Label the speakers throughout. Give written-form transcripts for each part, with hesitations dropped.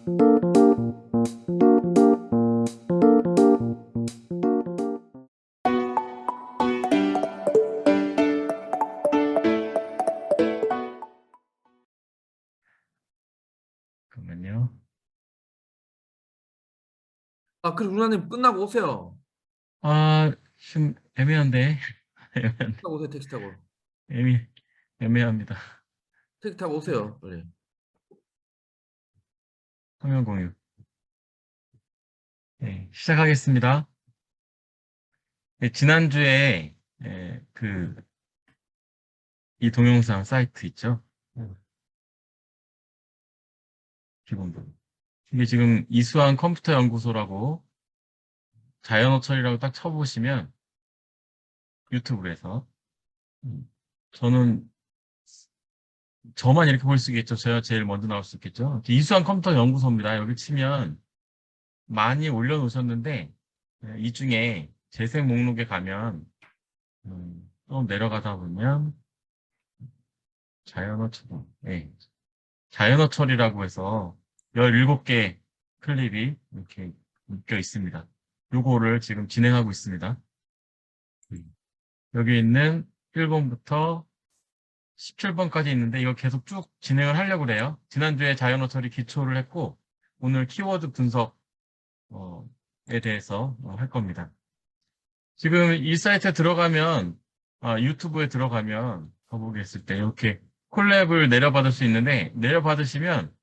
Speaker 1: 잠깐만요.
Speaker 2: 아, 그럼 루나님 끝나고 오세요.
Speaker 1: 좀 애매한데. 애매한데.
Speaker 2: 타고 오세요, 택시 타고.
Speaker 1: 애매, 애매합니다.
Speaker 2: 택시 타고 오세요, 빨리.
Speaker 1: 화면 공유. 네, 시작하겠습니다. 네, 지난주에 이 동영상 사이트 있죠? 기본적으로. 이게 지금 이수환 컴퓨터 연구소라고 자연어 처리라고 딱 쳐보시면 유튜브에서 저는 저만 이렇게 볼 수 있겠죠. 제가 제일 먼저 나올 수 있겠죠. 이수환 컴퓨터 연구소입니다. 여기 치면 많이 올려놓으셨는데 이 중에 재생 목록에 가면 좀 내려가다 보면 자연어 처리, 네. 자연어 처리라고 해서 17개 클립이 이렇게 묶여 있습니다. 요거를 지금 진행하고 있습니다. 여기 있는 1번부터 17번까지 있는데 이거 계속 쭉 진행을 하려고 그래요. 지난주에 자연어 처리 기초를 했고 오늘 키워드 분석에 대해서 할 겁니다. 지금 이 사이트에 들어가면 유튜브에 들어가면 거북이했을 때 이렇게 콜랩을 내려받을 수 있는데 내려받으시면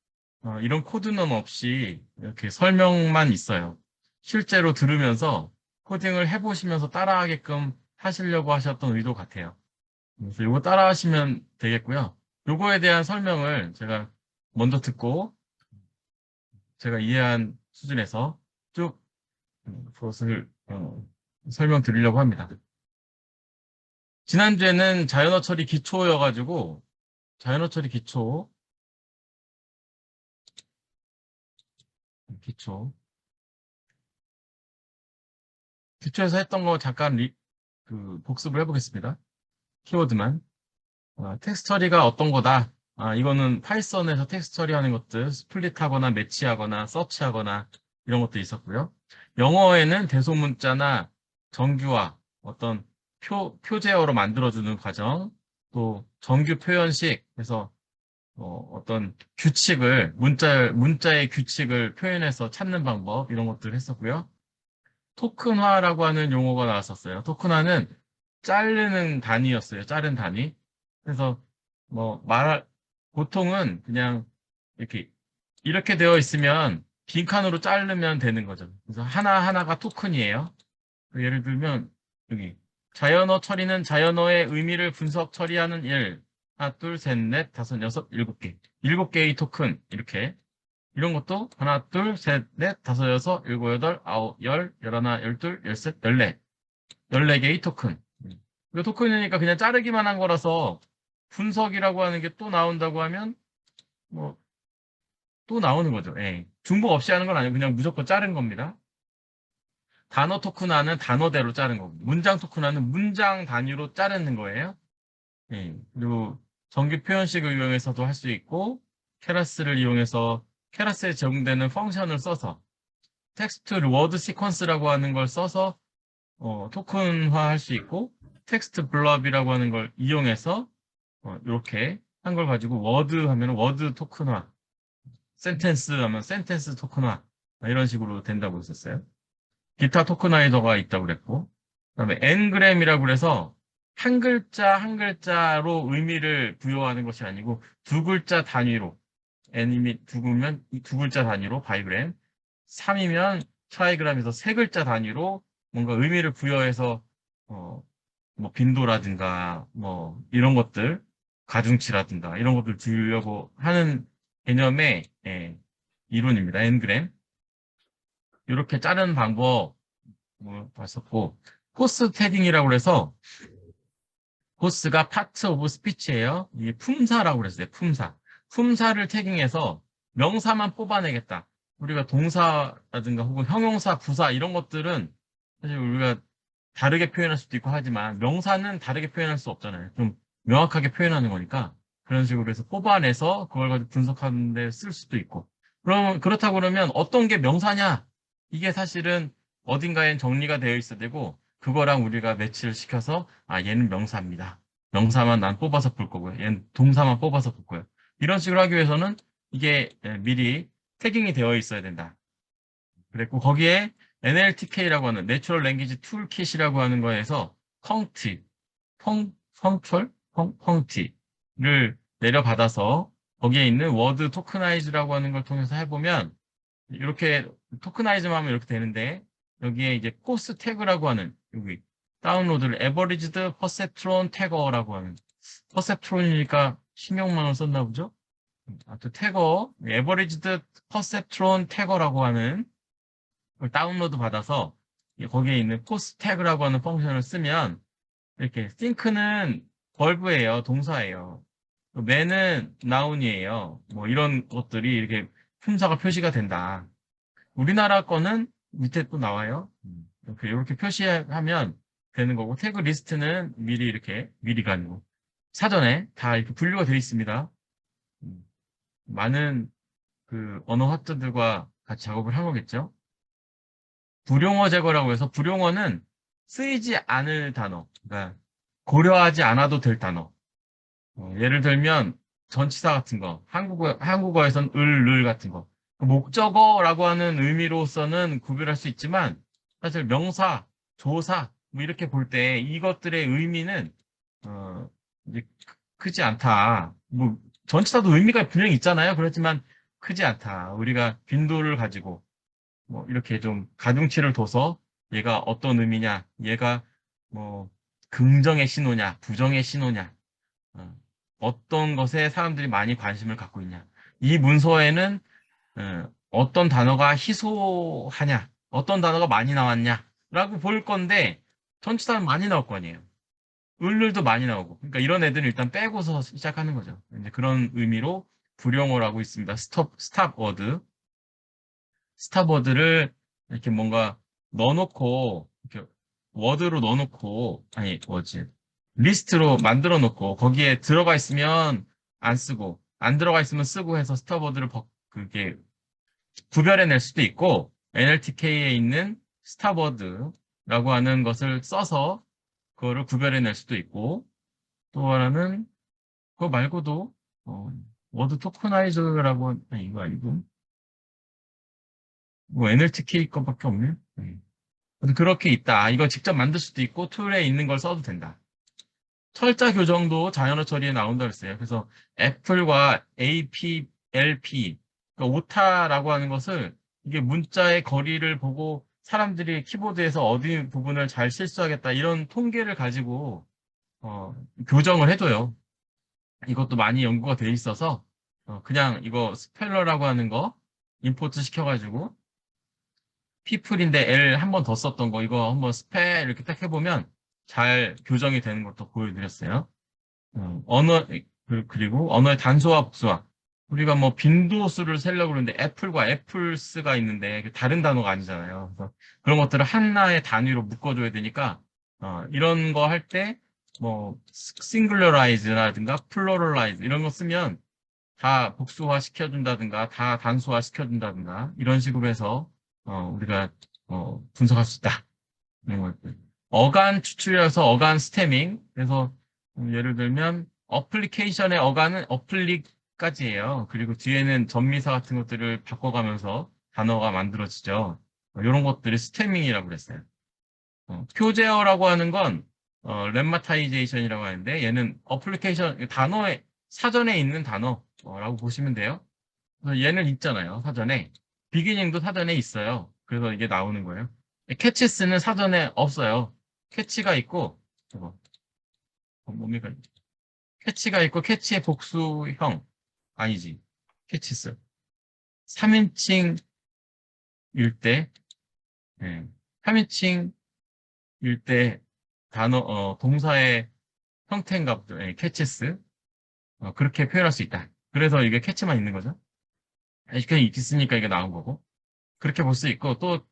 Speaker 1: 이런 코드는 없이 이렇게 설명만 있어요. 실제로 들으면서 코딩을 해보시면서 따라하게끔 하시려고 하셨던 의도 같아요. 그래서 이거 따라하시면 되겠고요. 요거에 대한 설명을 제가 먼저 듣고 제가 이해한 수준에서 쭉 그것을 설명드리려고 합니다. 지난주에는 자연어 처리 기초여가지고 자연어 처리 기초에서 했던 거 잠깐 복습을 해보겠습니다. 키워드만. 텍스트 처리가 어떤 거다. 이거는 파이썬에서 텍스트 처리하는 것들, 스플릿하거나 매치하거나 서치하거나 이런 것도 있었고요. 영어에는 대소문자나 정규화, 어떤 표제어로 만들어주는 과정, 또 정규 표현식, 그래서 어떤 규칙을, 문자의 규칙을 표현해서 찾는 방법, 이런 것들을 했었고요. 토큰화라고 하는 용어가 나왔었어요. 토큰화는 자르는 단위였어요. 자른 단위. 그래서 뭐 보통은 그냥 이렇게 되어 있으면 빈칸으로 자르면 되는 거죠. 그래서 하나하나가 토큰이에요. 예를 들면 여기 자연어 처리는 자연어의 의미를 분석 처리하는 일. 하나, 둘, 셋, 넷, 다섯, 여섯, 일곱 개. 7개의 토큰 이렇게. 이런 것도 하나, 둘, 셋, 넷, 다섯, 여섯, 일곱, 여덟, 아홉, 열, 열하나, 열둘, 열셋, 열넷. 14개의 토큰. 이거 토큰이니까 그냥 자르기만 한 거라서 분석이라고 하는 게 또 나온다고 하면 뭐 또 나오는 거죠. 예. 중복 없이 하는 건 아니고 그냥 무조건 자른 겁니다. 단어 토큰화는 단어대로 자른 거고 문장 토큰화는 문장 단위로 자르는 거예요. 예. 그리고 정규 표현식을 이용해서도 할 수 있고 케라스를 이용해서 케라스에 적용되는 펑션을 써서 텍스트 워드 시퀀스라고 하는 걸 써서 토큰화 할 수 있고 텍스트 블럭이라고 하는 걸 이용해서 이렇게 한 걸 가지고 워드 하면 워드 토큰화, 센텐스 하면 센텐스 토큰화 이런 식으로 된다고 했었어요. 기타 토크나이저가 있다고 그랬고 그다음에 엔그램이라고 그래서 한 글자 한 글자로 의미를 부여하는 것이 아니고 두 글자 단위로 n이면 두면 두 글자 단위로 바이그램 3이면 트라이그램에서 세 글자 단위로 뭔가 의미를 부여해서 뭐 빈도라든가 뭐 이런 것들 가중치라든가 이런 것들 주려고 하는 개념의 이론입니다. 엔그램 이렇게 자르는 방법 봤었고 포스 태깅이라고 해서 포스가 파트 오브 스피치예요. 이게 품사라고 그랬어요. 품사를 태깅해서 명사만 뽑아내겠다. 우리가 동사라든가 혹은 형용사, 부사 이런 것들은 사실 우리가 다르게 표현할 수도 있고 하지만 명사는 다르게 표현할 수 없잖아요. 좀 명확하게 표현하는 거니까 그런 식으로 해서 뽑아내서 그걸 가지고 분석하는 데 쓸 수도 있고 그렇다고 그러면 어떤 게 명사냐? 이게 사실은 어딘가엔 정리가 되어 있어야 되고, 그거랑 우리가 매치를 시켜서, 아, 얘는 명사입니다. 명사만 난 뽑아서 볼 거고요. 얘는 동사만 뽑아서 볼 거예요. 이런 식으로 하기 위해서는 이게 미리 태깅이 되어 있어야 된다. 그랬고, 거기에 NLTK라고 하는 Natural Language Toolkit이라고 하는 거에서 펑트, 펑티를 내려받아서 거기에 있는 워드 토크나이즈라고 하는 걸 통해서 해보면 이렇게 토크나이즈만 하면 이렇게 되는데 여기에 이제 포스 태그라고 하는 여기 다운로드를 에버리지드 퍼셉트론 태거라고 하는 퍼셉트론이니까 신경망을 썼나 보죠? 또 태거 에버리지드 퍼셉트론 태거라고 하는 걸 다운로드 받아서 거기에 있는 포스 태그라고 하는 펑션을 쓰면 이렇게 think는 verb예요. 동사예요. man은 noun이에요. 뭐 이런 것들이 이렇게 품사가 표시가 된다. 우리나라 거는 밑에 또 나와요. 이렇게 표시하면 되는 거고 태그 리스트는 미리 이렇게 미리가 아니고 사전에 다 이렇게 분류가 되어 있습니다. 많은 그 언어 학자들과 같이 작업을 한 거겠죠. 불용어 제거라고 해서 불용어는 쓰이지 않을 단어, 그러니까 고려하지 않아도 될 단어. 예를 들면 전치사 같은 거, 한국어에선 을 같은 거. 목적어라고 하는 의미로서는 구별할 수 있지만 사실 명사, 조사 뭐 이렇게 볼 때 이것들의 의미는 이제 크지 않다. 뭐 전치사도 의미가 분명히 있잖아요. 그렇지만 크지 않다. 우리가 빈도를 가지고 뭐 이렇게 좀 가중치를 둬서 얘가 어떤 의미냐, 얘가 뭐 긍정의 신호냐, 부정의 신호냐, 어떤 것에 사람들이 많이 관심을 갖고 있냐. 이 문서에는 어떤 단어가 희소하냐, 어떤 단어가 많이 나왔냐라고 볼 건데 전치사는 많이 나올 거 아니에요. 을들도 많이 나오고. 그러니까 이런 애들은 일단 빼고서 시작하는 거죠. 이제 그런 의미로 불용어라고 있습니다. 스탑 워드. 스타버드를 이렇게 뭔가 넣어놓고, 이렇게 워드로 넣어놓고, 아니, 뭐지, 리스트로 만들어 놓고, 거기에 들어가 있으면 안 쓰고, 안 들어가 있으면 쓰고 해서 스타버드를 그게 구별해낼 수도 있고, NLTK에 있는 스타버드라고 하는 것을 써서 그거를 구별해낼 수도 있고, 또 하나는, 그거 말고도, 워드 토커나이저라고, 아니, 이거 아니고, 뭐 NLTK 거밖에 없네. 그래서 그렇게 있다. 이거 직접 만들 수도 있고 툴에 있는 걸 써도 된다. 철자 교정도 자연어 처리에 나온다고 했어요. 그래서 애플과 AP, LP, 그러니까 오타라고 하는 것을 이게 문자의 거리를 보고 사람들이 키보드에서 어디 부분을 잘 실수하겠다 이런 통계를 가지고 교정을 해줘요. 이것도 많이 연구가 돼 있어서 그냥 이거 스펠러라고 하는 거 임포트 시켜가지고 피플인데 L 한 번 더 썼던 거 이거 한번 스펠 이렇게 딱 해보면 잘 교정이 되는 것도 보여드렸어요. 언어 그리고 언어의 단수와 복수화. 우리가 뭐 빈도수를 세려고 그러는데 애플과 애플스가 있는데 다른 단어가 아니잖아요. 그래서 그런 것들을 하나의 단위로 묶어줘야 되니까 이런 거 할 때 뭐 싱글러라이즈라든가 플로럴라이즈 이런 거 쓰면 다 복수화 시켜준다든가 다 단수화 시켜준다든가 이런 식으로 해서 우리가 분석할 수 있다. 이런 것들. 어간 추출이라서 어간 스태밍. 그래서 예를 들면 어플리케이션의 어간은 어플릭까지예요. 그리고 뒤에는 전미사 같은 것들을 바꿔가면서 단어가 만들어지죠. 이런 것들이 스태밍이라고 그랬어요. 표제어라고 하는 건 렘마타이제이션이라고 하는데 얘는 어플리케이션 단어에 사전에 있는 단어라고 보시면 돼요. 그래서 얘는 있잖아요. 사전에. 비기닝도 사전에 있어요. 그래서 이게 나오는 거예요. 캐치스는 사전에 없어요. 캐치가 있고, 이거, 뭡니까? 캐치가 있고, 캐치의 복수형. 아니지. 캐치스. 3인칭일 때, 예. 3인칭일 때 단어, 동사의 형태인가 보죠. 예, 캐치스. 그렇게 표현할 수 있다. 그래서 이게 캐치만 있는 거죠. 그냥 있으니까 이게 나온 거고. 그렇게 볼 수 있고, 또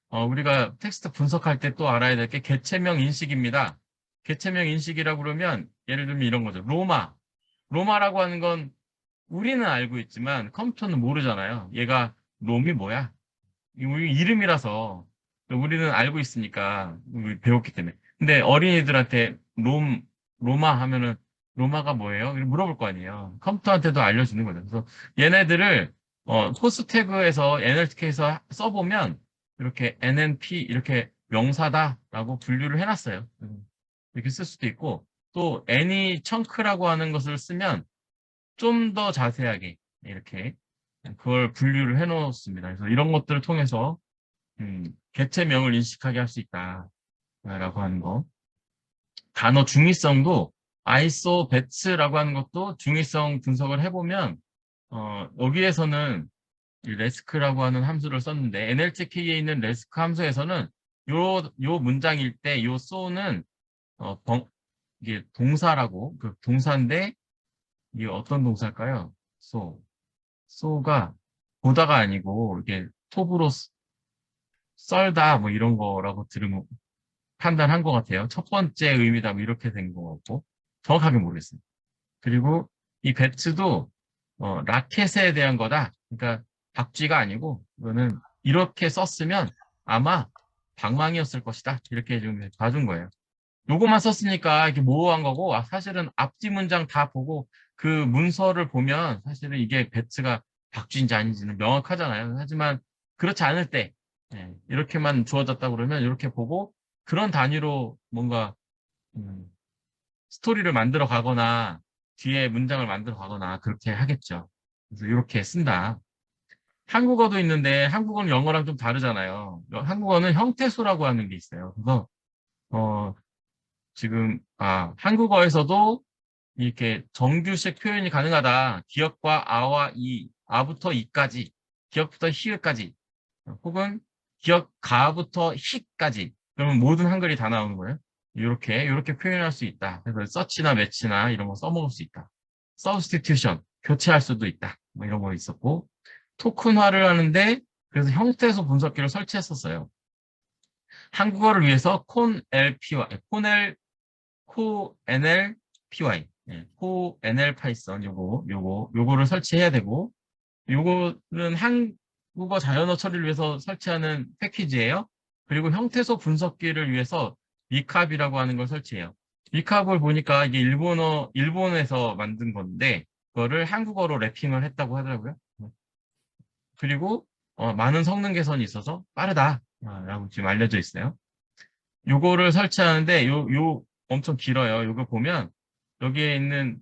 Speaker 1: 우리가 텍스트 분석할 때 또 알아야 될 게 개체명 인식입니다. 개체명 인식이라고 그러면 예를 들면 이런 거죠. 로마. 로마라고 하는 건 우리는 알고 있지만 컴퓨터는 모르잖아요. 얘가 롬이 뭐야? 우리 이름이라서 우리는 알고 있으니까 우리 배웠기 때문에. 근데 어린이들한테 로마 하면은 로마가 뭐예요? 이렇게 물어볼 거 아니에요. 컴퓨터한테도 알려주는 거죠. 그래서 얘네들을 포스 태그에서 NLTK에서 써보면 이렇게 NNP 이렇게 명사다라고 분류를 해놨어요. 이렇게 쓸 수도 있고 또 any chunk라고 하는 것을 쓰면 좀 더 자세하게 이렇게 그걸 분류를 해놓습니다. 그래서 이런 것들을 통해서 개체명을 인식하게 할 수 있다라고 하는 거. 단어 중의성도 ISO 배츠라고 하는 것도 중의성 분석을 해보면 여기에서는 이 레스크라고 하는 함수를 썼는데 NLTK에 있는 레스크 함수에서는 요 문장일 때 요 so는 이게 동사라고 그 동사인데 이게 어떤 동사일까요? so가 보다가 아니고 이게 톱으로 썰다 뭐 이런 거라고 들으면 판단한 것 같아요. 첫 번째 의미다 뭐 이렇게 된 것 같고 정확하게 모르겠어요. 그리고 이 배츠도 라켓에 대한 거다. 그러니까 박쥐가 아니고 이거는 이렇게 썼으면 아마 방망이였을 것이다. 이렇게 좀 봐준 거예요. 요거만 썼으니까 이렇게 모호한 거고 사실은 앞뒤 문장 다 보고 그 문서를 보면 사실은 이게 배츠가 박쥐인지 아닌지는 명확하잖아요. 하지만 그렇지 않을 때 이렇게만 주어졌다 그러면 이렇게 보고 그런 단위로 뭔가 음, 스토리를 만들어 가거나 뒤에 문장을 만들어 가거나 그렇게 하겠죠. 그래서 이렇게 쓴다. 한국어도 있는데 한국어는 영어랑 좀 다르잖아요. 한국어는 형태소라고 하는 게 있어요. 그래서 어, 지금 한국어에서도 이렇게 정규식 표현이 가능하다. 기역과 아와 이, 아부터 이까지, 기역부터 히읗까지, 혹은 기역 가부터 히까지. 그러면 모든 한글이 다 나오는 거예요. 이렇게 표현할 수 있다. 그래서 서치나 매치나 이런 거 써먹을 수 있다. substitution, 교체할 수도 있다. 뭐 이런 거 있었고, 토큰화를 하는데 그래서 형태소 분석기를 설치했었어요. 한국어를 위해서 NLPY, NL 파이썬 요거를 설치해야 되고, 요거는 한국어 자연어 처리를 위해서 설치하는 패키지예요. 그리고 형태소 분석기를 위해서 미캅이라고 하는 걸 설치해요. 미캅을 보니까 이게 일본에서 만든 건데, 그거를 한국어로 래핑을 했다고 하더라고요. 그리고 많은 성능 개선이 있어서 빠르다라고 지금 알려져 있어요. 요거를 설치하는데 요 엄청 길어요. 요거 보면 여기에 있는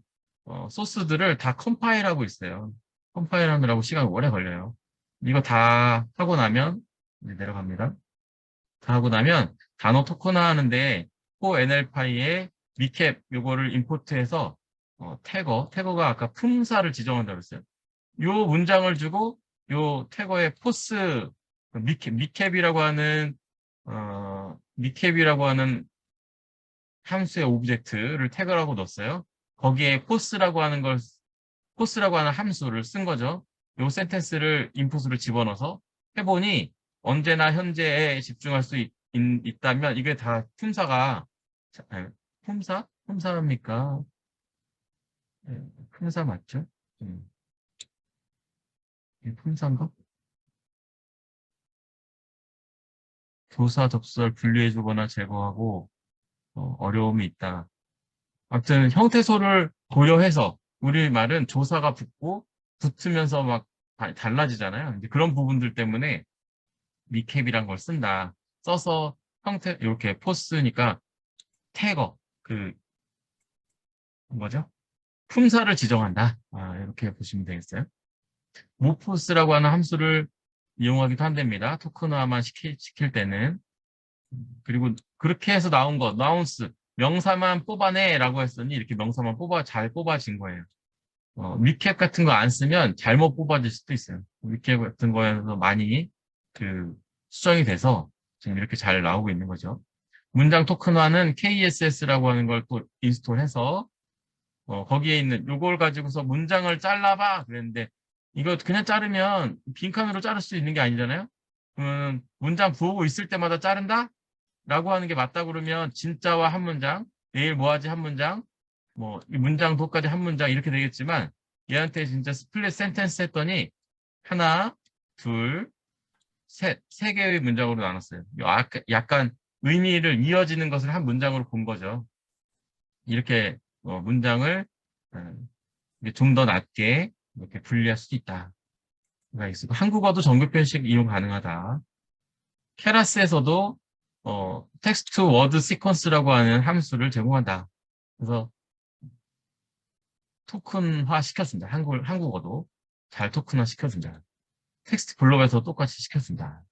Speaker 1: 소스들을 다 컴파일하고 있어요. 컴파일하느라고 시간이 오래 걸려요. 이거 다 하고 나면 이제 내려갑니다. 다 하고 나면 단어 토큰화 하는데 NLPy에 미캡 요거를 임포트해서 태거가 아까 품사를 지정한다고 했어요. 요 문장을 주고 요 태거의 포스 미캡이라고 하는 함수의 오브젝트를 태그라고 넣었어요. 거기에 포스라고 하는 함수를 쓴 거죠. 요 센텐스를 인풋으로 집어넣어서 해보니 언제나 현재에 집중할 수 있다면 이게 다 품사가 품사? 품사입니까? 품사 맞죠? 이게 품사인가? 조사 접수를 분리해주거나 제거하고 어려움이 있다. 아무튼 형태소를 고려해서 우리말은 조사가 붙으면서 막 달라지잖아요. 이제 그런 부분들 때문에 미캡이란 걸 쓴다. 써서 형태 이렇게 포스니까 태거 그 뭐죠? 품사를 지정한다. 이렇게 보시면 되겠어요. 모포스라고 하는 함수를 이용하기도 한답니다. 토큰화만 시킬 때는. 그리고 그렇게 해서 나온 거, 나운스, 명사만 뽑아내라고 했더니 이렇게 명사만 잘 뽑아진 거예요. 위캡 같은 거 안 쓰면 잘못 뽑아질 수도 있어요. 위캡 같은 거에서 많이 수정이 돼서 지금 이렇게 잘 나오고 있는 거죠. 문장 토큰화는 KSS라고 하는 걸 또 인스톨해서 거기에 있는 요걸 가지고서 문장을 잘라봐 그랬는데 이거 그냥 자르면 빈칸으로 자를 수 있는 게 아니잖아요. 문장 부호고 있을 때마다 자른다? 라고 하는 게 맞다 그러면 진짜와 한 문장, 내일 뭐하지 한 문장, 이 문장 도까지 한 문장 이렇게 되겠지만 얘한테 진짜 스플릿 센텐스 했더니 하나, 둘, 셋, 세 개의 문장으로 나눴어요. 약간 의미를 이어지는 것을 한 문장으로 본 거죠. 이렇게 문장을 좀 더 낮게 이렇게 분리할 수도 있다. 한국어도 정규 표현식 이용 가능하다. 케라스에서도 텍스트 워드 시퀀스라고 하는 함수를 제공한다. 그래서 토큰화 시켰습니다. 한국어도 잘 토큰화 시켜준다. 텍스트 블록에서 똑같이 시켰습니다.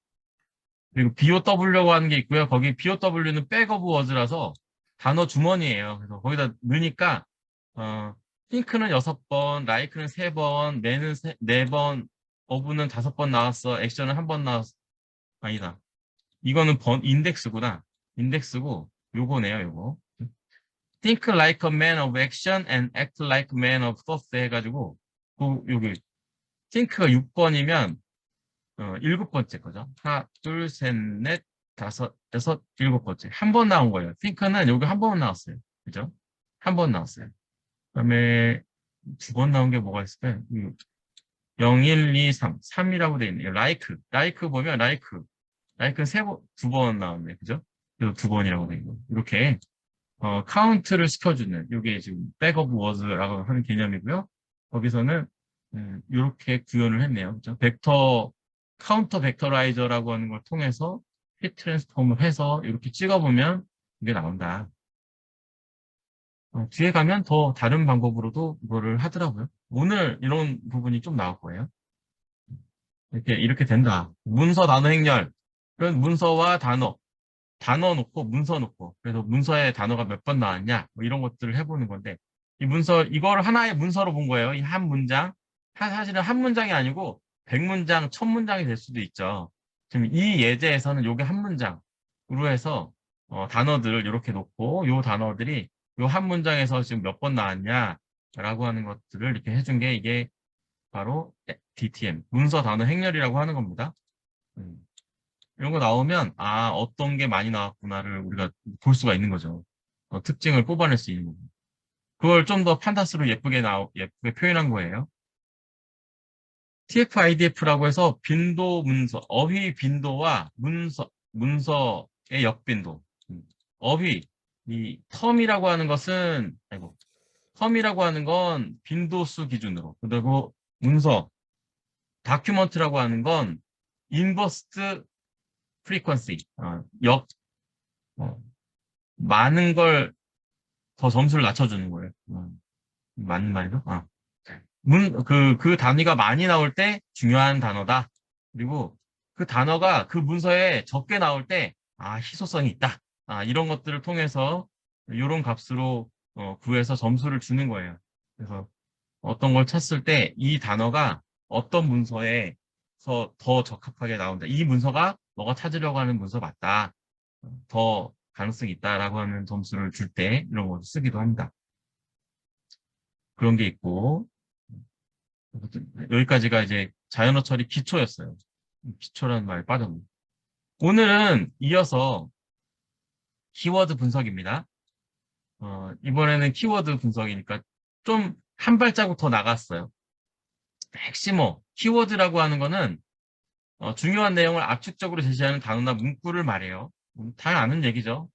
Speaker 1: 그리고 BOW라고 하는 게 있고요. 거기 BOW는 백오브 워즈라서 단어 주머니예요. 그래서 거기다 넣으니까 think는 6번, like는 3번, man은 4번, of는 5번 나왔어. action은 1번 나왔어. 아니다. 이거는 인덱스구나. 인덱스고 요거네요. 요거. think like a man of action and act like a man of thought 해가지고 여기 think가 6번이면 7번째 거죠. 하나, 둘, 셋, 넷, 다섯, 여섯, 7번째. 한 번 나온 거예요. think는 여기 한 번 나왔어요. 그죠? 한 번 나왔어요. 그다음에 2번 나온 게 뭐가 있을까요? 0, 1, 2, 3. 3이라고 되어 있네요. like 보면 like는 2번 나왔네. 그죠? 그래서 2번이라고 되어 있고. 이렇게 카운트를 시켜주는 이게 지금 백오브 워즈라고 하는 개념이고요. 거기서는 이렇게 구현을 했네요. 그죠? 카운터 벡터라이저라고 하는 걸 통해서 핏 트랜스폼을 해서 이렇게 찍어보면 이게 나온다. 뒤에 가면 더 다른 방법으로도 이거를 하더라고요. 오늘 이런 부분이 좀 나올 거예요. 이렇게 된다. 문서 단어 행렬. 그런 문서와 단어 놓고 문서 놓고 그래서 문서에 단어가 몇 번 나왔냐 뭐 이런 것들을 해보는 건데 이걸 하나의 문서로 본 거예요. 이 한 문장 사실은 한 문장이 아니고 100문장, 1000문장이 될 수도 있죠. 지금 이 예제에서는 요게 한 문장으로 해서 단어들을 이렇게 놓고 요 단어들이 요 한 문장에서 지금 몇 번 나왔냐라고 하는 것들을 이렇게 해준 게 이게 바로 DTM 문서 단어 행렬이라고 하는 겁니다. 이런 거 나오면 어떤 게 많이 나왔구나를 우리가 볼 수가 있는 거죠. 특징을 뽑아낼 수 있는 거고. 그걸 좀 더 판타스로 예쁘게 표현한 거예요. TF-IDF라고 해서 빈도 문서, 어휘 빈도와 문서의 역빈도. 어휘, 이 텀이라고 하는 것은 텀이라고 하는 건 빈도수 기준으로. 그리고 문서, 다큐먼트라고 하는 건 인버스트 프리퀀시, 많은 걸 더 점수를 낮춰주는 거예요. 맞는 말이죠? 그 단위가 많이 나올 때 중요한 단어다. 그리고 그 단어가 그 문서에 적게 나올 때, 희소성이 있다. 이런 것들을 통해서 이런 값으로 구해서 점수를 주는 거예요. 그래서 어떤 걸 찾을 때 이 단어가 어떤 문서에서 더 적합하게 나온다. 이 문서가 너가 찾으려고 하는 문서 맞다. 더 가능성이 있다라고 하는 점수를 줄 때 이런 걸 쓰기도 합니다. 그런 게 있고 여기까지가 이제 자연어 처리 기초였어요. 기초라는 말이 빠졌네. 오늘은 이어서 키워드 분석입니다. 이번에는 키워드 분석이니까 좀 한 발자국 더 나갔어요. 핵심어, 키워드라고 하는 거는 중요한 내용을 압축적으로 제시하는 단어나 문구를 말해요. 다 아는 얘기죠.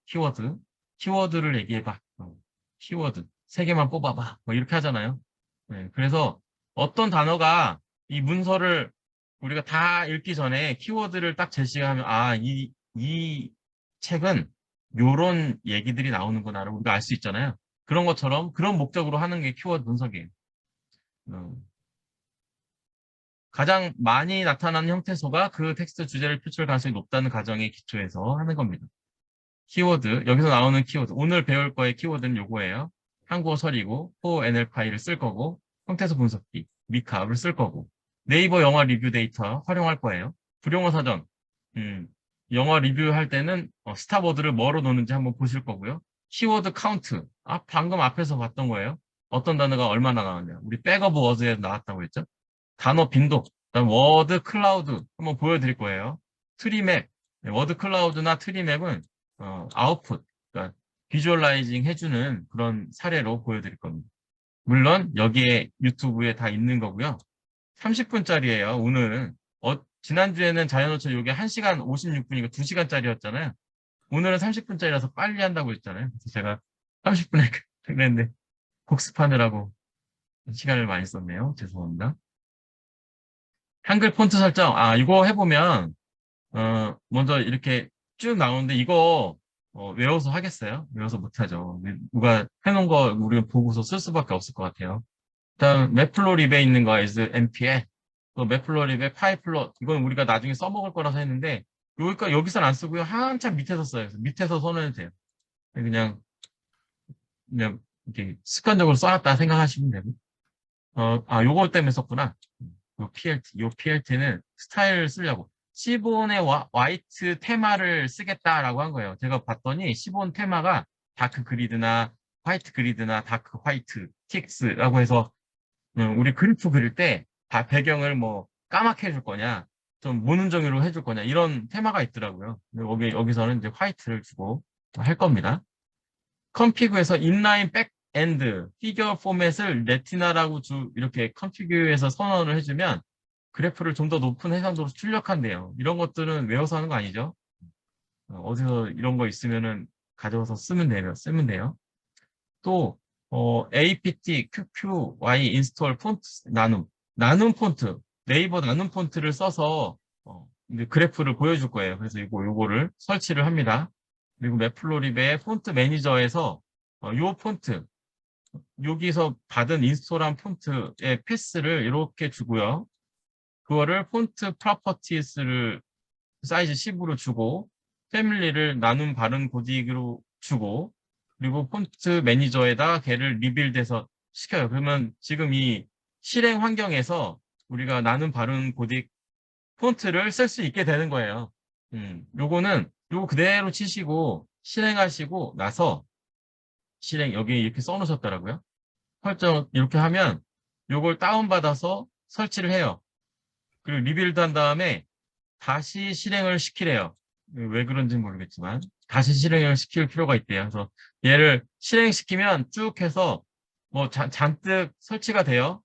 Speaker 1: 키워드를 얘기해봐. 키워드 3개만 뽑아봐. 뭐 이렇게 하잖아요. 네, 그래서 어떤 단어가 이 문서를 우리가 다 읽기 전에 키워드를 딱 제시하면 이 책은 요런 얘기들이 나오는구나를 우리가 알 수 있잖아요. 그런 것처럼 그런 목적으로 하는 게 키워드 분석이에요. 가장 많이 나타나는 형태소가 그 텍스트 주제를 표출할 가능성이 높다는 가정의 기초에서 하는 겁니다. 키워드, 여기서 나오는 키워드, 오늘 배울 거의 키워드는 요거예요. 한국어 서리고, NL 파일을 쓸 거고, 형태소 분석기, 미캅을 쓸 거고, 네이버 영어 리뷰 데이터 활용할 거예요. 불용어 사전, 영어 리뷰할 때는 스탑워드를 뭐로 놓는지 한번 보실 거고요. 키워드 카운트, 방금 앞에서 봤던 거예요. 어떤 단어가 얼마나 나왔냐. 우리 백오브 워드에 나왔다고 했죠. 단어 빈도, 그다음 워드 클라우드 한번 보여드릴 거예요. 트리맵, 워드 클라우드나 트리맵은 아웃풋, 그러니까 비주얼라이징 해주는 그런 사례로 보여드릴 겁니다. 물론 여기에 유튜브에 다 있는 거고요. 30분짜리예요. 오늘은. 지난주에는 자연어촌 요게 1시간 56분이고 2시간짜리였잖아요. 오늘은 30분짜리라서 빨리 한다고 했잖아요. 그래서 제가 30분에 그랬는데 복습하느라고 시간을 많이 썼네요. 죄송합니다. 한글 폰트 설정. 이거 해보면 먼저 이렇게 쭉 나오는데 이거 외워서 하겠어요? 외워서 못하죠. 누가 해놓은 거 우리가 보고서 쓸 수밖에 없을 것 같아요. 일단 매플로립에 있는 거 is MPL. 또 매플로립의 파이플롯. 이건 우리가 나중에 써먹을 거라서 했는데 여기서는 안 쓰고요. 한참 밑에서 써요. 그래서 밑에서 손해도 돼요. 그냥 이렇게 습관적으로 써놨다 생각하시면 되고. 요거 때문에 썼구나. 요 PLT는 스타일을 쓰려고. 시본의 화이트 테마를 쓰겠다라고 한 거예요. 제가 봤더니 시본 테마가 다크 그리드나 화이트 그리드나 다크 화이트 틱스라고 해서 우리 그래프 그릴 때 다 배경을 뭐 까맣게 해줄 거냐, 좀 무는정으로 해줄 거냐 이런 테마가 있더라고요. 여기서는 이제 화이트를 주고 할 겁니다. 컨피그에서 인라인 백엔드 피겨 포맷을 레티나라고 이렇게 컨피그에서 선언을 해주면 그래프를 좀 더 높은 해상도로 출력한대요. 이런 것들은 외워서 하는 거 아니죠? 어디서 이런 거 있으면은 가져와서 쓰면 돼요. 또 apt qqy 인스톨 폰트 나눔 폰트 네이버 나눔 폰트를 써서 이제 그래프를 보여줄 거예요. 그래서 요거를 설치를 합니다. 그리고 매플로립의 폰트 매니저에서 요 폰트 여기서 받은 인스톨한 폰트의 패스를 이렇게 주고요. 그거를 폰트 프로퍼티스를 사이즈 10으로 주고 패밀리를 나눔 바른 고딕으로 주고 그리고 폰트 매니저에다 걔를 리빌드해서 시켜요. 그러면 지금 이 실행 환경에서 우리가 나눔 바른 고딕 폰트를 쓸 수 있게 되는 거예요. 요거 그대로 치시고 실행하시고 나서 여기 이렇게 써놓으셨더라고요. 설정 이렇게 하면 요걸 다운받아서 설치를 해요. 그리고 리빌드 한 다음에 다시 실행을 시키래요. 왜 그런지 모르겠지만 다시 실행을 시킬 필요가 있대요. 그래서 얘를 실행시키면 쭉 해서 뭐 잔뜩 설치가 돼요.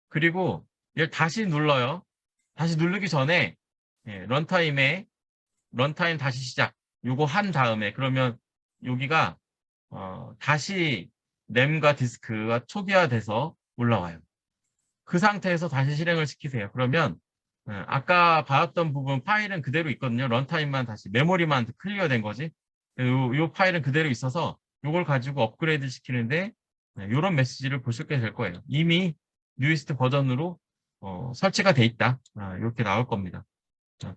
Speaker 1: 그리고 얘를 다시 눌러요. 다시 누르기 전에 런타임 다시 시작. 요거 한 다음에 그러면 여기가 다시 램과 디스크가 초기화돼서 올라와요. 그 상태에서 다시 실행을 시키세요. 그러면 아까 봤던 부분 파일은 그대로 있거든요. 런타임만 다시 메모리만 클리어된 거지. 요 파일은 그대로 있어서 요걸 가지고 업그레이드 시키는데 이런 메시지를 보시게 될 거예요. 이미 뉴이스트 버전으로 설치가 돼 있다. 이렇게 나올 겁니다.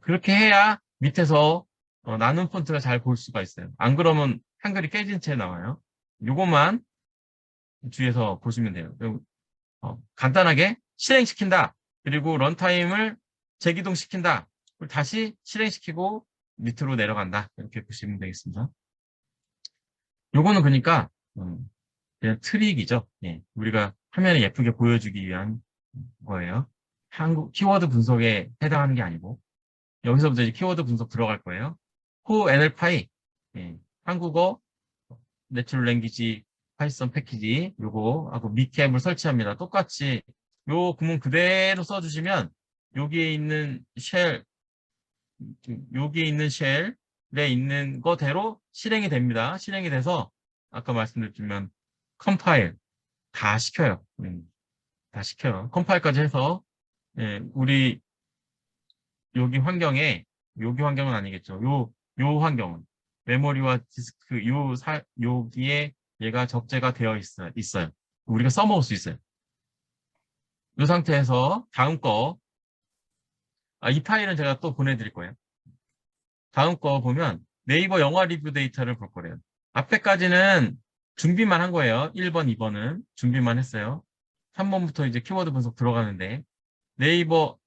Speaker 1: 그렇게 해야 밑에서 나눈 폰트가 잘 볼 수가 있어요. 안 그러면 한글이 깨진 채 나와요. 요것만 주의해서 보시면 돼요. 간단하게 실행시킨다. 그리고 런타임을 재기동시킨다. 그리고 다시 실행시키고 밑으로 내려간다. 이렇게 보시면 되겠습니다. 요거는 그러니까 그냥 트릭이죠. 예, 우리가 화면에 예쁘게 보여주기 위한 거예요. 한국 키워드 분석에 해당하는 게 아니고 여기서부터 이제 키워드 분석 들어갈 거예요. 호 NLPy 한국어 내추럴 랭귀지 파이썬 패키지 요거 하고 미캡을 설치합니다. 똑같이 요 구문 그대로 써주시면 여기에 있는 쉘에 있는 거대로 실행이 됩니다. 실행이 돼서 아까 말씀드렸지만 컴파일 다 시켜요. 다 시켜요. 컴파일까지 해서 우리 여기 환경은 아니겠죠. 요 환경은 메모리와 디스크 여기에 얘가 적재가 되어 있어요. 우리가 써먹을 수 있어요. 이 상태에서 다음 거, 이 파일은 제가 또 보내드릴 거예요. 다음 거 보면 네이버 영화 리뷰 데이터를 볼 거래요. 앞에까지는 준비만 한 거예요. 1번, 2번은 준비만 했어요. 3번부터 이제 키워드 분석 들어가는데 네이버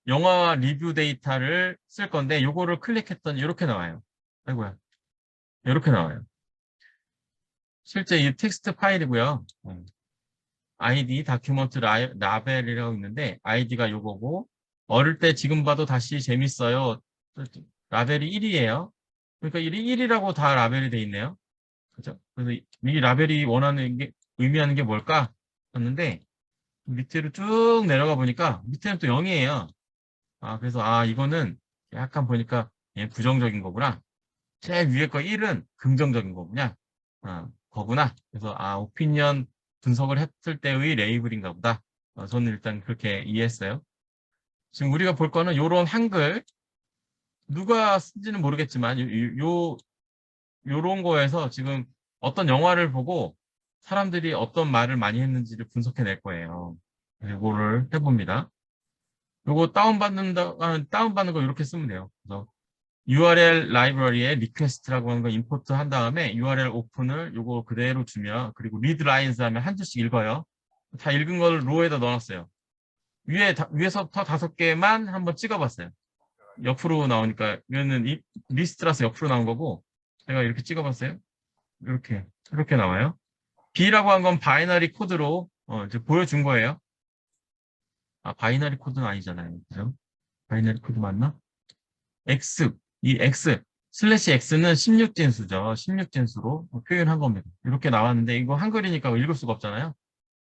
Speaker 1: 영화 리뷰 데이터를 쓸 건데 요거를 클릭했더니 이렇게 나와요. 아이고야. 이렇게 나와요. 실제 이 텍스트 파일이고요. ID 다큐먼트 라벨이라고 있는데 아이디가 요거고 어릴 때 지금 봐도 다시 재밌어요. 라벨이 1이에요. 그러니까 1이라고 다 라벨이 돼 있네요. 그죠? 그래서 이 라벨이 원하는 게 의미하는 게 뭘까? 했는데 밑으로 쭉 내려가 보니까 밑에는 또 0이에요. 그래서 이거는 약간 보니까 얘 부정적인 거구나. 제일 위에 거 1은 긍정적인 거구나. 거구나. 그래서 오피니언 분석을 했을 때의 레이블인가 보다. 저는 일단 그렇게 이해했어요. 지금 우리가 볼 거는 요런 한글 누가 쓴지는 모르겠지만 요런 거에서 지금 어떤 영화를 보고 사람들이 어떤 말을 많이 했는지를 분석해낼 거예요. 이거를 해봅니다. 요거 다운받는 거 이렇게 쓰면 돼요. 그래서 URL 라이브러리에 리퀘스트라고 하는 거 임포트 한 다음에 URL 오픈을 요거 그대로 주면, 그리고 리드 라인스 하면 한 줄씩 읽어요. 다 읽은 걸 로에다 넣어놨어요. 위에서부터 5개만 한번 찍어봤어요. 옆으로 나오니까 이거는 리스트라서 옆으로 나온 거고, 제가 이렇게 찍어봤어요. 이렇게 나와요. B라고 한 건 바이너리 코드로 이제 보여준 거예요. 바이너리 코드는 아니잖아요. 그죠? 바이너리 코드 맞나? X 슬래시 X는 16진수죠. 16진수로 표현한 겁니다. 이렇게 나왔는데 이거 한글이니까 읽을 수가 없잖아요.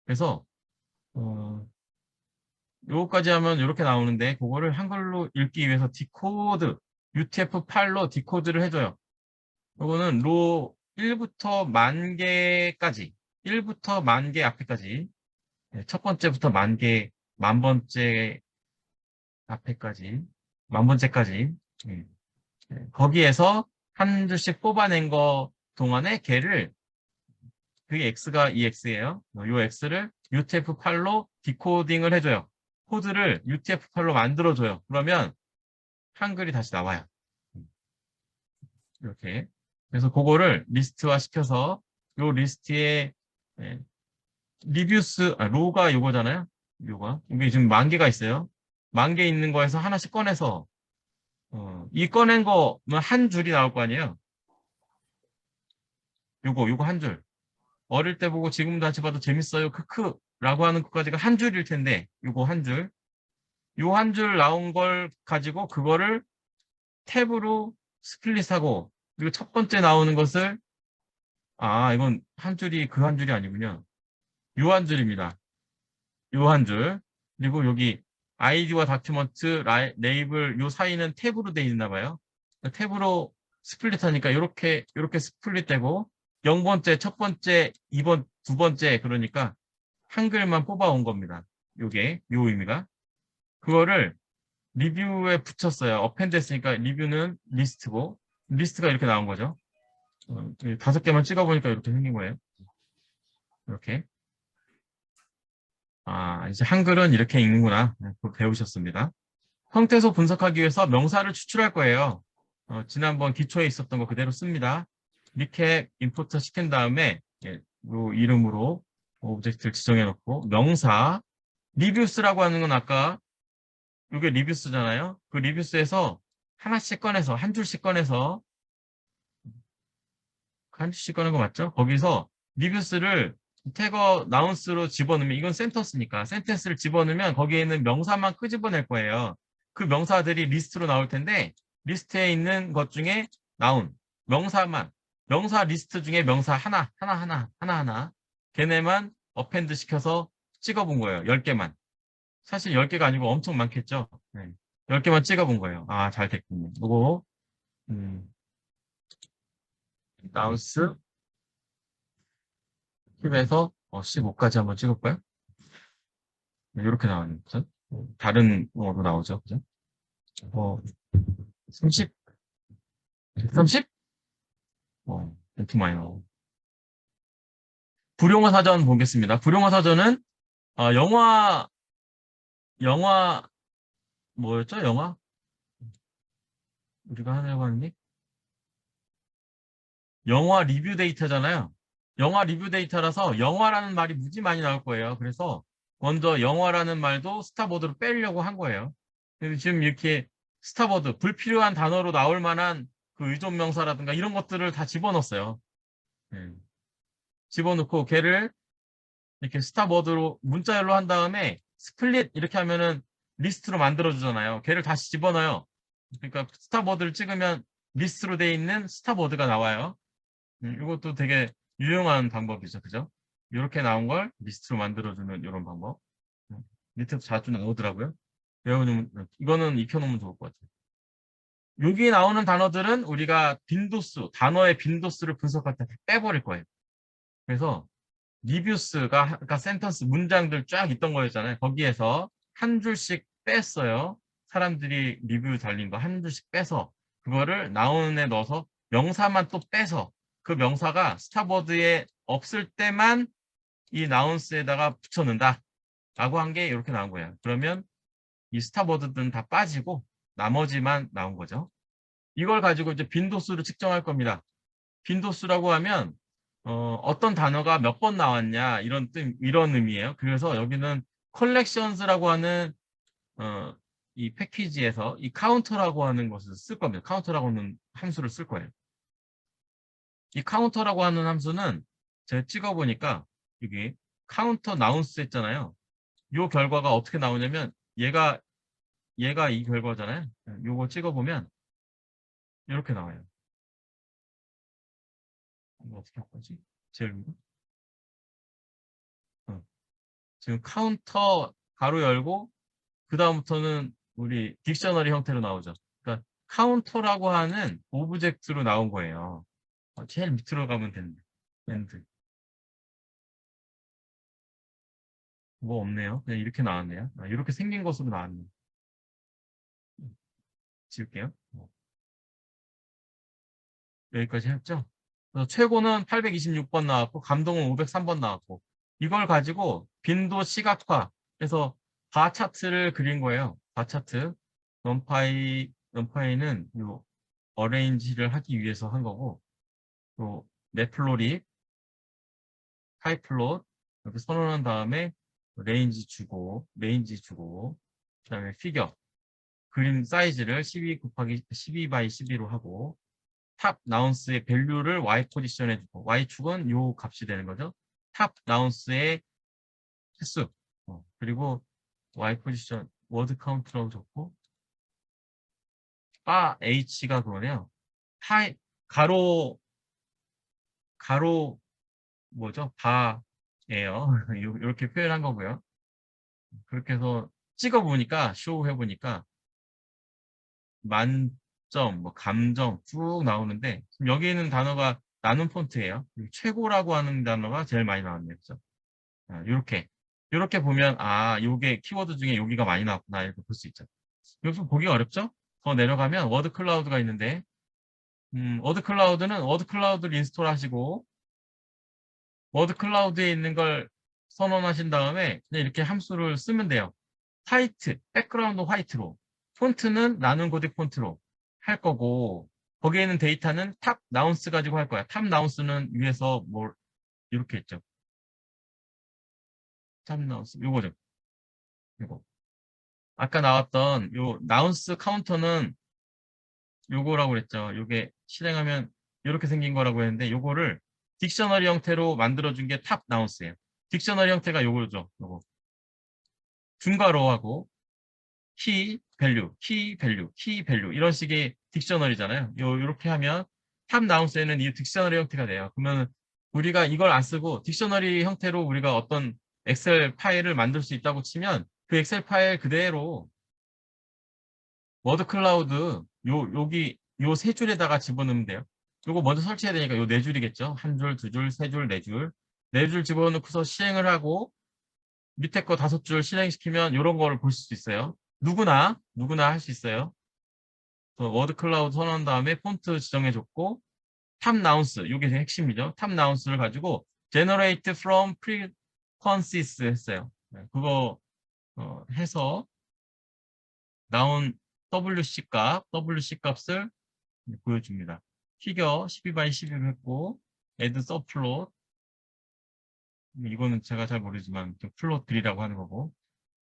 Speaker 1: 그래서 요거까지 하면 이렇게 나오는데 그거를 한글로 읽기 위해서 디코드, UTF-8로 디코드를 해줘요. 요거는 로 1부터 만 개까지, 1부터 만 개 앞에까지, 첫 번째부터 만 개, 만 번째 앞에까지, 만 번째까지, 예. 거기에서 한 줄씩 뽑아낸 거 동안에 걔를, 그게 X가 이 X예요. 요 X를 UTF-8로 디코딩을 해줘요. 코드를 UTF-8로 만들어줘요. 그러면 한글이 다시 나와요. 이렇게. 그래서 그거를 리스트화 시켜서 요 리스트에 리뷰스, 로가 요거잖아요. 요가. 이게 지금 만 개가 있어요. 만 개 있는 거에서 하나씩 꺼내서 이 꺼낸 거면 한 줄이 나올 거 아니에요. 요거 한 줄. 어릴 때 보고 지금 다시 봐도 재밌어요. 크크라고 하는 것까지가 한 줄일 텐데, 요거 한 줄. 요 한 줄 나온 걸 가지고 그거를 탭으로 스플릿하고, 그리고 첫 번째 나오는 것을, 이건 한 줄이 그 한 줄이 아니군요. 요 한 줄입니다. 요 한 줄. 그리고 여기 아이디와 다큐먼트, 레이블 요 사이는 탭으로 돼 있나 봐요. 탭으로 스플릿하니까 이렇게 스플릿되고 0번째, 첫 번째, 2번, 두 번째 그러니까 한글만 뽑아온 겁니다. 요게 요 의미가. 그거를 리뷰에 붙였어요. 어펜드 했으니까 리뷰는 리스트고 리스트가 이렇게 나온 거죠. 5개만 찍어보니까 이렇게 생긴 거예요. 이렇게. 이제 한글은 이렇게 읽는구나. 그거 배우셨습니다. 형태소 분석하기 위해서 명사를 추출할 거예요. 지난번 기초에 있었던 거 그대로 씁니다. 리캡 임포트 시킨 다음에 요 이름으로 오브젝트를 지정해 놓고 명사 리뷰스라고 하는 건 아까 이게 리뷰스잖아요. 그 리뷰스에서 하나씩 꺼내서 한 줄씩 꺼내서 한 줄씩 꺼낸 거 맞죠? 거기서 리뷰스를 태거 나운스로 집어넣으면 이건 센터스니까 센텐스를 집어넣으면 거기에 있는 명사만 끄집어낼 거예요. 그 명사들이 리스트로 나올 텐데 리스트에 있는 것 중에 나운 명사만 명사 리스트 중에 명사 하나 걔네만 어펜드 시켜서 찍어본 거예요. 10개만. 사실 10개가 아니고 엄청 많겠죠. 네. 10개만 찍어본 거예요. 잘 됐군요. 이거 나운스 팁에서 15까지 한번 찍을까요? 이렇게 나오는 거죠. 다른 거로 나오죠. 그죠? 30? 30? 이렇게 많이 나오고. 불용어 사전 보겠습니다. 불용어 사전은 영화 뭐였죠? 영화? 우리가 하려고 하는 게 영화 리뷰 데이터잖아요. 영화 리뷰 데이터라서 영화라는 말이 무지 많이 나올 거예요. 그래서 먼저 영화라는 말도 스타보드로 빼려고 한 거예요. 그래서 지금 이렇게 스타보드, 불필요한 단어로 나올 만한 그 의존 명사라든가 이런 것들을 다 집어넣었어요. 네. 집어넣고 걔를 이렇게 스타보드로 문자열로 한 다음에 스플릿 이렇게 하면은 리스트로 만들어주잖아요. 걔를 다시 집어넣어요. 그러니까 스타보드를 찍으면 리스트로 돼 있는 스타보드가 나와요. 이것도 되게 유용한 방법이죠. 그죠? 이렇게 나온 걸 리스트로 만들어주는 이런 방법. 밑에서 자주 나오더라고요. 외워놓으면, 이거는 익혀놓으면 좋을 것 같아요. 여기 나오는 단어들은 우리가 빈도수, 단어의 빈도수를 분석할 때 빼버릴 거예요. 그래서 리뷰스가, 아까 센턴스, 문장들 쫙 있던 거였잖아요. 거기에서 한 줄씩 뺐어요. 사람들이 리뷰 달린 거 한 줄씩 빼서 그거를 나온에 넣어서 명사만 또 빼서 그 명사가 스타보드에 없을 때만 이 나운스에다가 붙여넣는다 라고 한 게 이렇게 나온 거예요. 그러면 이 스타보드들은 다 빠지고 나머지만 나온 거죠. 이걸 가지고 이제 빈도수를 측정할 겁니다. 빈도수라고 하면 어떤 단어가 몇 번 나왔냐 이런 의미예요. 그래서 여기는 컬렉션스라고 하는 이 패키지에서 이 카운터라고 하는 것을 쓸 겁니다. 카운터라고 하는 함수를 쓸 거예요. 이 카운터라고 하는 함수는 제가 찍어보니까 여기 카운터 나운스 했잖아요. 이 결과가 어떻게 나오냐면 얘가 이 결과잖아요. 요거 찍어보면 이렇게 나와요. 이거 어떻게 할 거지? 제일 위로. 지금 카운터 가로 열고 그 다음부터는 우리 딕셔너리 형태로 나오죠. 그러니까 카운터라고 하는 오브젝트로 나온 거예요. 제일 밑으로 가면 되는데. 엔드. 뭐 없네요. 그냥 이렇게 나왔네요. 이렇게 생긴 것으로 나왔네요. 지울게요. 여기까지 했죠? 그래서 최고는 826번 나왔고 감동은 503번 나왔고 이걸 가지고 빈도 시각화 해서 바 차트를 그린 거예요. 바 차트. 넘파이는 요 어레인지를 하기 위해서 한 거고 또 넷플로릿, 하이플롯 이렇게 선언한 다음에 레인지 주고 그다음에 피겨 그림 사이즈를 12 곱하기 12 바이 12로 하고 탑 나운스의 밸류를 Y 포지션에 주고 Y축은 요 값이 되는 거죠. 탑 나운스의 횟수 그리고 Y 포지션 워드 카운트라고 적고 바 H가 그거네요. 가로 뭐죠? 바예요. 이렇게 표현한 거고요. 그렇게 해서 찍어보니까 쇼 해보니까 만점, 뭐 감정 쭉 나오는데 지금 여기 있는 단어가 나눔 폰트예요. 최고라고 하는 단어가 제일 많이 나왔네요. 그죠? 이렇게 보면 요게 키워드 중에 여기가 많이 나왔구나 이렇게 볼 수 있죠. 여기서 보기 어렵죠? 더 내려가면 워드 클라우드가 있는데 워드 클라우드는 워드 클라우드를 인스톨 하시고 워드 클라우드에 있는 걸 선언하신 다음에 그냥 이렇게 함수를 쓰면 돼요. 화이트, 백그라운드 화이트로 폰트는 나눔 고딕 폰트로 할 거고 거기에 있는 데이터는 탑 나운스 가지고 할 거야. 탑 나운스는 위에서 뭐 이렇게 했죠. 탑 나운스 요거죠. 이거. 아까 나왔던 요 나운스 카운터는 요거라고 그랬죠. 요게 실행하면 이렇게 생긴 거라고 했는데 요거를 딕셔너리 형태로 만들어준 게 탑 나운스예요. 딕셔너리 형태가 요거죠. 요거. 중괄호하고 키 밸류 이런 식의 딕셔너리잖아요. 요렇게 하면 탑 나운스에는 이 딕셔너리 형태가 돼요. 그러면 우리가 이걸 안 쓰고 딕셔너리 형태로 우리가 어떤 엑셀 파일을 만들 수 있다고 치면 그 엑셀 파일 그대로 워드 클라우드 여기 요 세 줄에다가 집어넣으면 돼요. 요거 먼저 설치해야 되니까 요 네 줄이겠죠. 한 줄, 두 줄, 세 줄, 네 줄. 네 줄 집어넣고서 실행을 하고 밑에 거 다섯 줄 실행시키면 이런 거를 볼 수 있어요. 누구나 할 수 있어요. 워드 클라우드 선언한 다음에 폰트 지정해줬고 탑 나운스, 이게 핵심이죠. 탑 나운스를 가지고 generate from frequencies 했어요. 그거 해서 나온 WC 값을 보여줍니다. 피겨 12 바이 12로 했고 add subplot 이거는 제가 잘 모르지만 플롯들이라고 하는 거고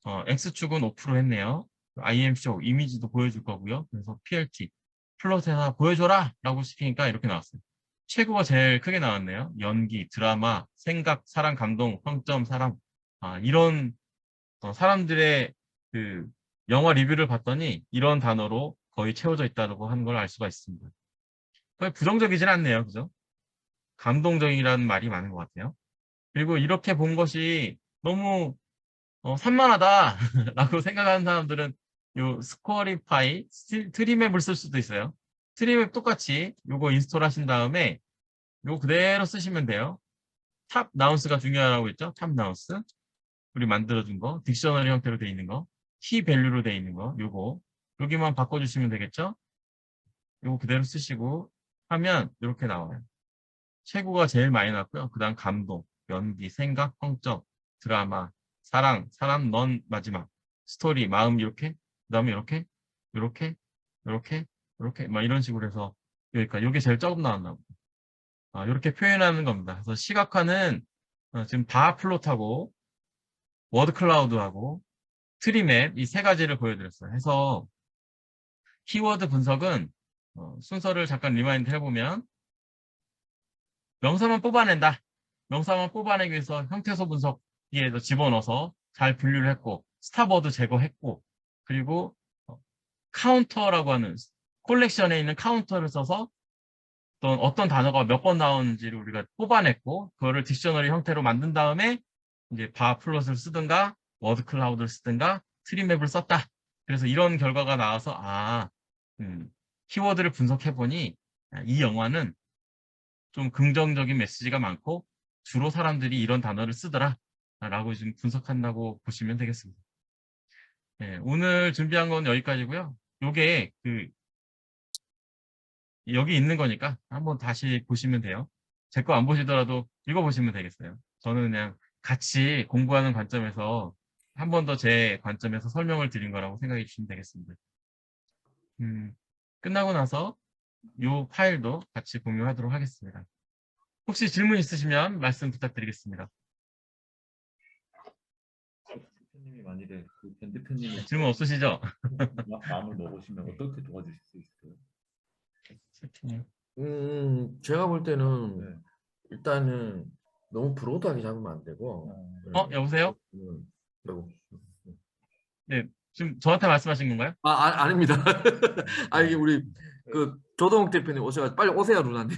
Speaker 1: X축은 5% 했네요. IMShow 이미지도 보여줄 거고요. 그래서 PLT 플롯에서 보여줘라 라고 시키니까 이렇게 나왔어요. 최고가 제일 크게 나왔네요. 연기, 드라마, 생각, 사랑, 감동, 평점, 사람 이런 사람들의 그 영화 리뷰를 봤더니 이런 단어로 거의 채워져 있다고 하는 걸 알 수가 있습니다. 거의 부정적이진 않네요. 그죠? 감동적이라는 말이 많은 것 같아요. 그리고 이렇게 본 것이 너무 산만하다라고 생각하는 사람들은 요 스코어리파이 트리맵을 쓸 수도 있어요. 트리맵 똑같이 요거 인스톨 하신 다음에 요거 그대로 쓰시면 돼요. 탑 나운스가 중요하다고 했죠? 탑 나운스. 우리 만들어준 거, 딕셔너리 형태로 돼 있는 거, 키 밸류로 돼 있는 거, 요거. 여기만 바꿔주시면 되겠죠? 요거 그대로 쓰시고 하면 이렇게 나와요. 최고가 제일 많이 나왔고요. 그 다음 감동, 연기, 생각, 성적, 드라마, 사랑, 사람, 넌 마지막, 스토리, 마음 이렇게, 그 다음에 이렇게, 이렇게, 이렇게, 이렇게 막 이런 식으로 해서 여기까지. 요게 제일 조금 나왔나 보다. 이렇게 표현하는 겁니다. 그래서 시각화는 지금 바 플롯하고 워드 클라우드하고 트리맵 이 세 가지를 보여드렸어요. 해서 키워드 분석은 순서를 잠깐 리마인드 해보면 명사만 뽑아낸다. 명사만 뽑아내기 위해서 형태소 분석기에 집어넣어서 잘 분류를 했고 스탑워드 제거했고 그리고 카운터라고 하는 콜렉션에 있는 카운터를 써서 어떤 단어가 몇 번 나오는지를 우리가 뽑아냈고 그거를 딕셔너리 형태로 만든 다음에 이제 바 플롯을 쓰든가 워드 클라우드를 쓰든가 트리맵을 썼다. 그래서 이런 결과가 나와서 키워드를 분석해 보니 이 영화는 좀 긍정적인 메시지가 많고 주로 사람들이 이런 단어를 쓰더라 라고 지금 분석한다고 보시면 되겠습니다. 네, 오늘 준비한 건 여기까지고요. 요게 여기 있는 거니까 한번 다시 보시면 돼요. 제 거 안 보시더라도 읽어보시면 되겠어요. 저는 그냥 같이 공부하는 관점에서 한 번 더 제 관점에서 설명을 드린 거라고 생각해 주시면 되겠습니다. 끝나고 나서 이 파일도 같이 공유하도록 하겠습니다. 혹시 질문 있으시면 말씀 부탁드리겠습니다.
Speaker 3: 대표님이 만일에 벤 대표님이
Speaker 1: 질문 없으시죠?
Speaker 3: 마음을 먹으시면 어떻게 도와주실 수 있어요?
Speaker 2: 제가 볼 때는
Speaker 3: 네.
Speaker 2: 일단은 너무 브로드하게 잡으면 안 되고.
Speaker 1: 여보세요?
Speaker 2: 아이고.
Speaker 1: 네, 지금 저한테 말씀하신 건가요?
Speaker 2: 아닙니다. 이게 우리 조동욱 대표님 오셔가지고 빨리 오세요, 루나님.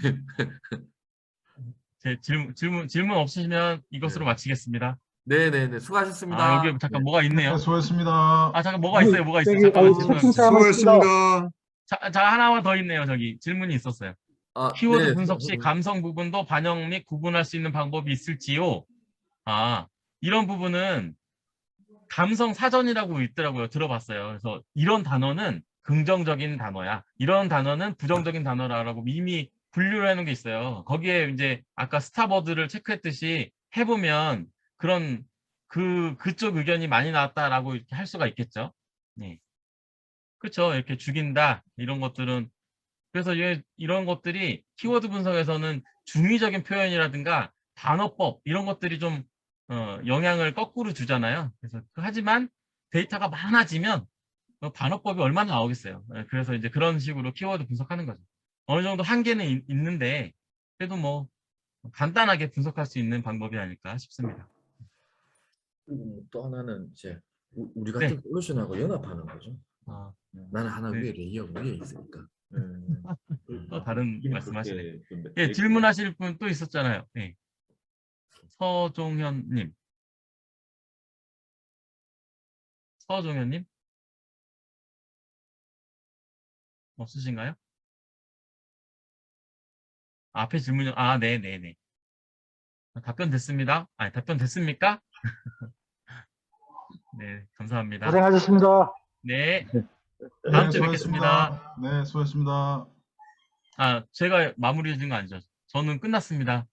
Speaker 1: 제 질문 없으시면 이것으로
Speaker 2: 네.
Speaker 1: 마치겠습니다.
Speaker 2: 네네네, 수고하셨습니다.
Speaker 1: 여기 잠깐 뭐가 있네요.
Speaker 4: 네, 수고했습니다.
Speaker 1: 잠깐 뭐가 있어요. 뭐가 있어요.
Speaker 5: 저기,
Speaker 1: 잠깐만
Speaker 5: 수고했습니다.
Speaker 1: 자, 하나만 더 있네요. 저기 질문이 있었어요. 키워드
Speaker 2: 네.
Speaker 1: 분석 시 감성 부분도 반영 및 구분할 수 있는 방법이 있을지요? 이런 부분은 감성 사전이라고 있더라고요. 들어봤어요. 그래서 이런 단어는 긍정적인 단어야. 이런 단어는 부정적인 단어라고 이미 분류를 해놓은 게 있어요. 거기에 이제 아까 스타버드를 체크했듯이 해보면 그쪽 의견이 많이 나왔다라고 이렇게 할 수가 있겠죠. 네. 그렇죠. 이렇게 죽인다. 이런 것들은 그래서 이런 것들이 키워드 분석에서는 중의적인 표현이라든가 단어법 이런 것들이 좀 영향을 거꾸로 주잖아요. 그래서 하지만 데이터가 많아지면 단어법이 얼마나 나오겠어요. 그래서 이제 그런 식으로 키워드 분석하는 거죠. 어느 정도 한계는 있는데 그래도 뭐 간단하게 분석할 수 있는 방법이 아닐까 싶습니다.
Speaker 2: 그리고 또 하나는 이제 우리
Speaker 1: 네.
Speaker 2: 같은 솔루션하고 연합하는 거죠. 나는 하나
Speaker 1: 네.
Speaker 2: 위에 레이어 위에 있으니까.
Speaker 1: 또 다른
Speaker 3: 그렇게
Speaker 1: 말씀하시네.
Speaker 3: 좀
Speaker 1: 예, 질문하실 분 또 있었잖아요. 네. 서종현님. 서종현님? 없으신가요? 앞에 질문이, 네네네. 답변 됐습니다. 답변 됐습니까? 네, 감사합니다.
Speaker 5: 고생하셨습니다.
Speaker 1: 네,
Speaker 4: 네,
Speaker 1: 다음 주에 뵙겠습니다.
Speaker 4: 네, 수고했습니다.
Speaker 1: 제가 마무리 해준 거 아니죠? 저는 끝났습니다.